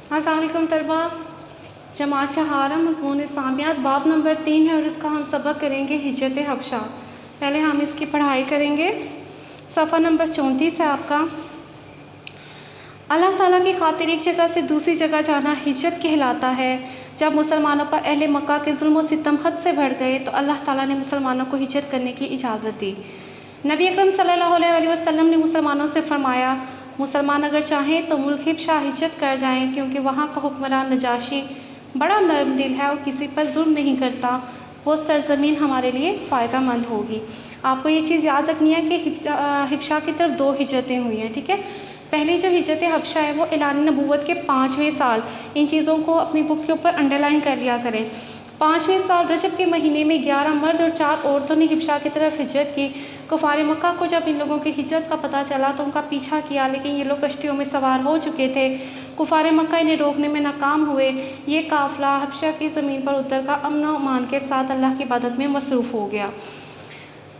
अस्सलाम वालेकुम तलबा। जमात चहारा मज़मून इस्लामियात बाब नंबर 3 है और इसका हम सबक करेंगे हिजरत हबशा। पहले हम इसकी पढ़ाई करेंगे। सफ़ा नंबर 34 है आपका। अल्लाह ताला की खातिर एक जगह से दूसरी जगह जाना हिजरत कहलाता है। जब मुसलमानों पर अहले मक्का के जुल्म व सितम हद से बढ़ गए तो अल्लाह ताला ने मुसलमानों को हिजरत करने की इजाज़त दी। नबी अकरम सल्लल्लाहु अलैहि वसल्लम ने मुसलमानों से फरमाया, मुसलमान अगर चाहें तो मुल्क हिबशा हिजरत कर जाएं, क्योंकि वहाँ का हुक्मरान नजाशी बड़ा नरम दिल है और किसी पर जुल्म नहीं करता। वो सरज़मीन हमारे लिए फ़ायदा मंद होगी। आपको ये चीज़ याद रखनी है कि हिबशा की तरफ 2 हिजरतें हुई हैं, ठीक है। पहली जो हिजरत हबशा है वो ऐलान नबूवत के 5वें साल। इन चीज़ों को अपनी बुक के ऊपर अंडरलाइन कर लिया करें। 5वें साल रजब के महीने में 11 मर्द और 4 औरतों ने हिबशा की तरफ हिजरत की। कुफार मक्का को जब इन लोगों की हिजरत का पता चला तो उनका पीछा किया, लेकिन ये लोग कश्तियों में सवार हो चुके थे। कुफार मक्का इन्हें रोकने में नाकाम हुए। ये काफ़िला हबशा की ज़मीन पर उतर कर अमन व अमान के साथ अल्लाह की इबादत में मसरूफ़ हो गया।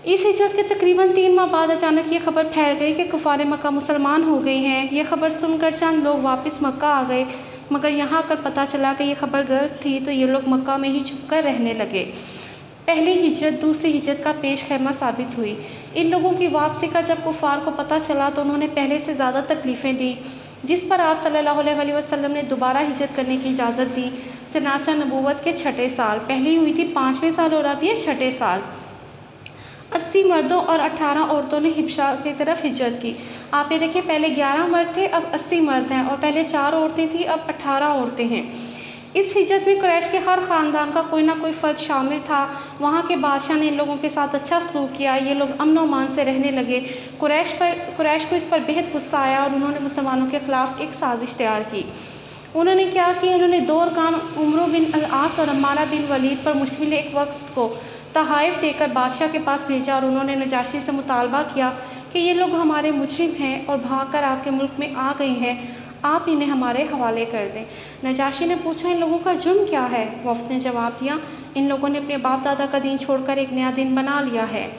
इस हिजरत के तकरीबन 3 माह बाद अचानक ये खबर फैल गई कि कुफार मक्का मुसलमान हो गई हैं। ये खबर सुनकर चंद लोग वापस मक्का आ गए, मगर यहाँ आकर पता चला कि ये खबर गलत थी, तो ये लोग मक्का में ही छुप कर रहने लगे। पहली हिजरत दूसरी हिजरत का पेश खैमा साबित हुई। इन लोगों की वापसी का जब कुफार को पता चला तो उन्होंने पहले से ज़्यादा तकलीफ़ें दी, जिस पर आप सल्लल्लाहु अलैहि वसल्लम ने दोबारा हिजरत करने की इजाज़त दी। चनाचा नबूवत के 6ठे साल, पहली हुई थी 5वें साल और अब ये 6ठे साल। 80 मर्दों और 18 औरतों ने हिबशा की तरफ हिजरत की। आप ये देखिए, पहले 11 मर्द थे, अब 80 मर्द हैं, और पहले 4 औरतें थी, अब 18 औरतें हैं। इस हिजरत में कुरैश के हर ख़ानदान का कोई ना कोई फ़र्द शामिल था। वहाँ के बादशाह ने इन लोगों के साथ अच्छा सलूक किया। ये लोग अमन व अमान से रहने लगे। कुरैश को इस पर बेहद गुस्सा आया और उन्होंने मुसलमानों के ख़िलाफ़ एक साजिश तैयार की। उन्होंने क्या कि उन्होंने 2 अरकान उमर बिन अल-आस और अम्मारा बिन वलीद पर मुश्तमिल एक वफ़द को तहाइफ़ देकर बादशाह के पास भेजा और उन्होंने नजाशी से मुतालबा किया कि ये लोग हमारे मुजरिम हैं और भागकर आपके मुल्क में आ गए हैं, आप इन्हें हमारे हवाले कर दें। नजाशी ने पूछा, इन लोगों का जुर्म क्या है? वफ़द ने जवाब दिया, इन लोगों ने अपने बाप दादा का दीन छोड़कर एक नया दिन बना लिया है।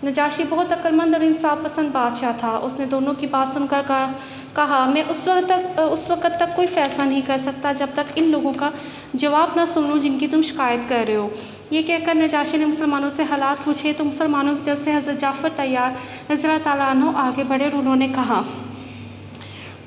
नजाशी बहुत अक्लमंद और इंसाफ पसंद बादशाह था। उसने दोनों की बात सुनकर कहा, मैं उस वक़्त तक कोई फ़ैसला नहीं कर सकता जब तक इन लोगों का जवाब ना सुन लूँ जिनकी तुम शिकायत कर रहे हो। ये कहकर नजाशी ने मुसलमानों से हालात पूछे तो मुसलमानों की तरफ से हज़रत जाफ़र तैयार रज़ियल्लाहु ताला अन्हु आगे बढ़े और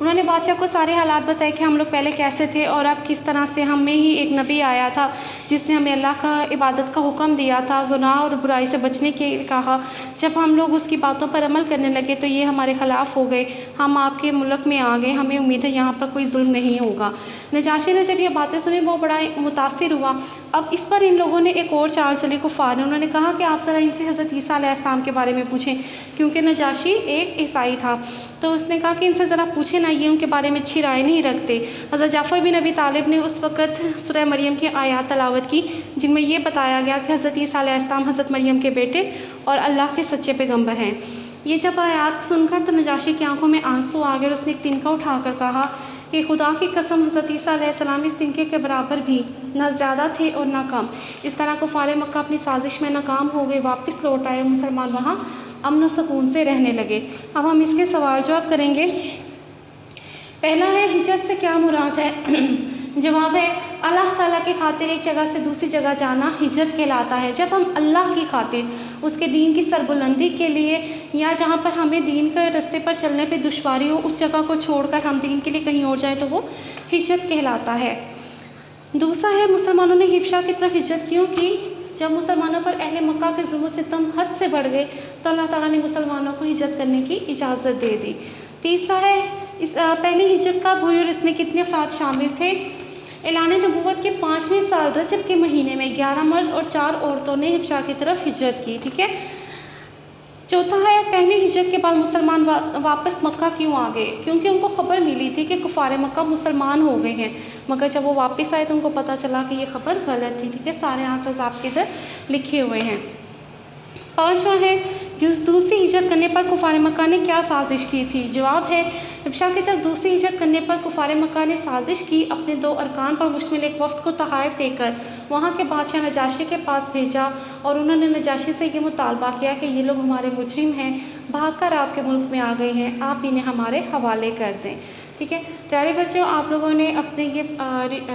उन्होंने बादशाह को सारे हालात बताए कि हम लोग पहले कैसे थे और अब किस तरह से हम में ही एक नबी आया था जिसने हमें अल्लाह का इबादत का हुक्म दिया था, गुनाह और बुराई से बचने के कहा। जब हम लोग उसकी बातों पर अमल करने लगे तो ये हमारे ख़िलाफ़ हो गए। हम आपके मुल्क में आ गए, हमें उम्मीद है यहाँ पर कोई जुल्म नहीं होगा। नजाशी ने जब ये बातें सुनी वो बड़ा मुतासिर हुआ। अब इस पर इन लोगों ने एक और चाल चली कुफ़ार ने। उन्होंने कहा कि आप ज़रा इनसे हज़रत ईसा अलैहिस्सलाम के बारे में पूछें, क्योंकि नजाशी एक ईसाई था। तो उसने कहा कि इनसे ज़रा पूछे ना, ये उनके बारे में अच्छी राय नहीं रखते। हज़रत जाफ़र बिन अबी तालिब ने उस वक़्त सूरह मरियम की आयत तलावत की जिनमें ये बताया गया कि हज़रत ईसा अलैहिस्सलाम हज़रत मरियम के बेटे और अल्लाह के सच्चे पैगम्बर हैं। ये जब आयत सुनकर तो नजाशी की आंखों में आंसू आ गए और उसने एक तिनका उठाकर कहा कि खुदा की कसम, हज़रत ईसा अलैहिस्सलाम इस तिनके के बराबर भी ना ज़्यादा थे और ना कम। इस तरह कुफ़ार मक्का अपनी साजिश में नाकाम हो गए, वापस लौट आए और मुसलमान वहाँ अमन व सुकून से रहने लगे। अब हम इसके सवाल जवाब करेंगे। पहला है, हिजरत से क्या मुराद है? जवाब है, अल्लाह ताला की खातिर एक जगह से दूसरी जगह जाना हिजरत कहलाता है। जब हम अल्लाह की खातिर उसके दीन की सरबुलंदी के लिए या जहाँ पर हमें दीन के रास्ते पर चलने पे दुश्वारी हो, उस जगह को छोड़कर हम दीन के लिए कहीं और जाएँ तो वो हिजरत कहलाता है। दूसरा है, मुसलमानों ने हिबशा की तरफ हिजरत क्यों की? जब मुसलमानों पर अहले मक्का के जुल्म सितम हद से बढ़ गए तो अल्लाह ताला ने मुसलमानों को हिजरत करने की इजाज़त दे दी। तीसरा है, इस पहली हिजरत कब हुई और इसमें कितने अफराद शामिल थे? ऐलान नबूवत के 5वें साल रजब के महीने में 11 मर्द और 4 औरतों ने हिबशा की तरफ हिजरत की, ठीक है। चौथा है, पहली हिजरत के बाद मुसलमान वापस मक्का क्यों आ गए? क्योंकि उनको खबर मिली थी कि कुफार मक्का मुसलमान हो गए हैं, मगर जब वो वापस आए तो उनको पता चला कि ये खबर गलत थी, ठीक है। सारे आंसर्स आपके इधर लिखे हुए हैं। पाँचवा है, जो दूसरी हिजरत करने पर कुफार मक्का ने क्या साजिश की थी? जवाब है, हिबशा की तरफ दूसरी हिजरत करने पर कुफार मक्का ने साजिश की, अपने 2 अरकान पर मुश्तमिल एक वफ़द को तहाइफ़ देकर वहाँ के बादशाह नजाशी के पास भेजा और उन्होंने नजाशी से ये मुतालबा किया कि ये लोग हमारे मुजरिम हैं, भागकर आपके मुल्क में आ गए हैं, आप इन्हें हमारे हवाले कर दें। ठीक है। प्यारे बच्चों, आप लोगों ने अपने ये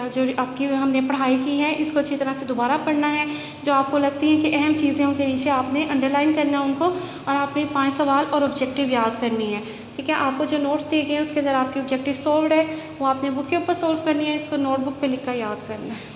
जो आपकी हमने पढ़ाई की है इसको अच्छी तरह से दोबारा पढ़ना है। जो आपको लगती हैं कि अहम चीज़ें उनके नीचे आपने अंडरलाइन करना है उनको, और आपने 5 सवाल और ऑब्जेक्टिव याद करनी है। ठीक है। आपको जो नोट्स दिए गए हैं उसके अंदर आपकी ऑब्जेक्टिव सोल्व है, वो आपने बुक के ऊपर सोल्व करनी है, इसको नोटबुक पे लिख कर याद करना है।